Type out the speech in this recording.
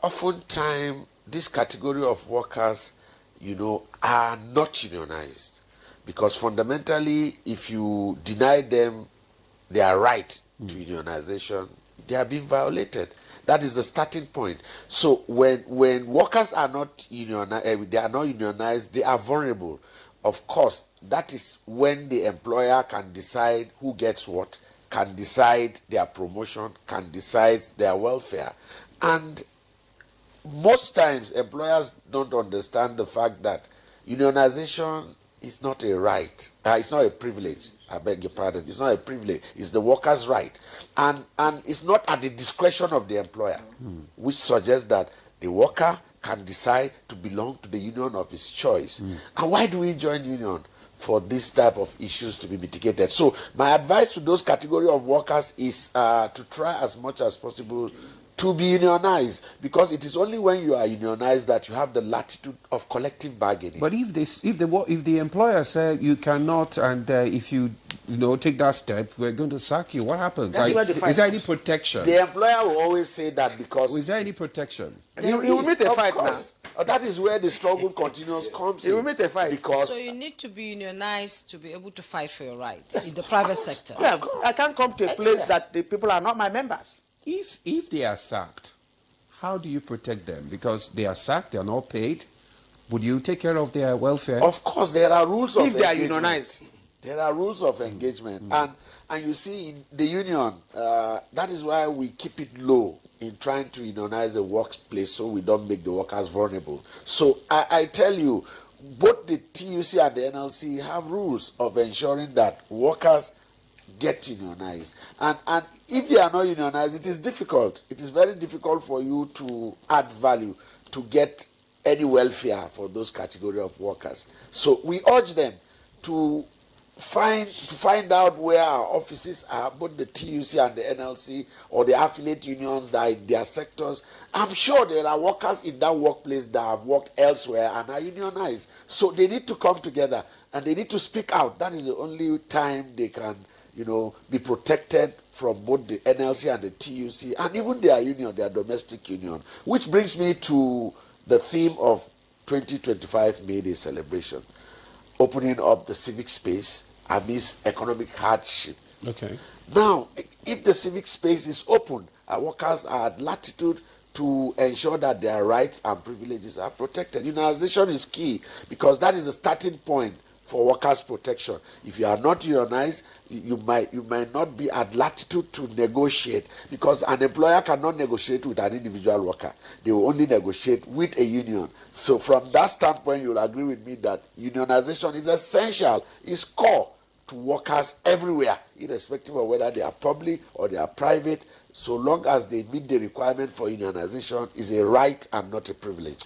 oftentimes this category of workers, are not unionized. Because fundamentally, if you deny them their right to unionization, they are being violated. That is the starting point. So when workers are not unionized, they are vulnerable. Of course, that is when the employer can decide who gets what, can decide their promotion, can decide their welfare. And most times, employers don't understand the fact that unionization is not a right. It's not a privilege. I beg your pardon. It's not a privilege. It's the worker's right. And it's not at the discretion of the employer, which suggests that the worker can decide to belong to the union of his choice. And why do we join union? For this type of issues to be mitigated. So my advice to those category of workers is to try as much as possible to be unionized, because it is only when you are unionized that you have the latitude of collective bargaining. But if the employer said you cannot, and if you take that step, we're going to sack you, what happens? Is there any protection? The employer will always say that because... Is there any protection? He will meet a fight now. That is where the struggle continues comes in. He will meet a fight. Because so you need to be unionized to be able to fight for your rights in the private sector. Yeah, I can't come to a place that the people are not my members. If they are sacked, how do you protect them? Because they are sacked, they are not paid. Would you take care of their welfare? Of course, there are rules of engagement. If they are unionized. There are rules of engagement. And you see, in the union, that is why we keep it low in trying to unionize the workplace so we don't make the workers vulnerable. So I tell you, both the TUC and the NLC have rules of ensuring that workers get unionized. And if they are not unionized, it is difficult. It is very difficult for you to add value, to get any welfare for those category of workers. So we urge them to find out where our offices are, both the TUC and the NLC or the affiliate unions that are in their sectors. I'm sure there are workers in that workplace that have worked elsewhere and are unionized. So they need to come together and they need to speak out. That is the only time they can, be protected from both the NLC and the TUC and even their union, their domestic union. Which brings me to the theme of 2025 May Day celebration. Opening up the civic space amidst economic hardship. Okay. Now, if the civic space is open, our workers are at latitude to ensure that their rights and privileges are protected. Unionization is key because that is the starting point for workers' protection. If you are not unionized, you might not be at latitude to negotiate, because an employer cannot negotiate with an individual worker. They will only negotiate with a union. So from that standpoint, you'll agree with me that unionization is essential, is core to workers everywhere, irrespective of whether they are public or they are private. So long as they meet the requirement for unionization, is a right and not a privilege.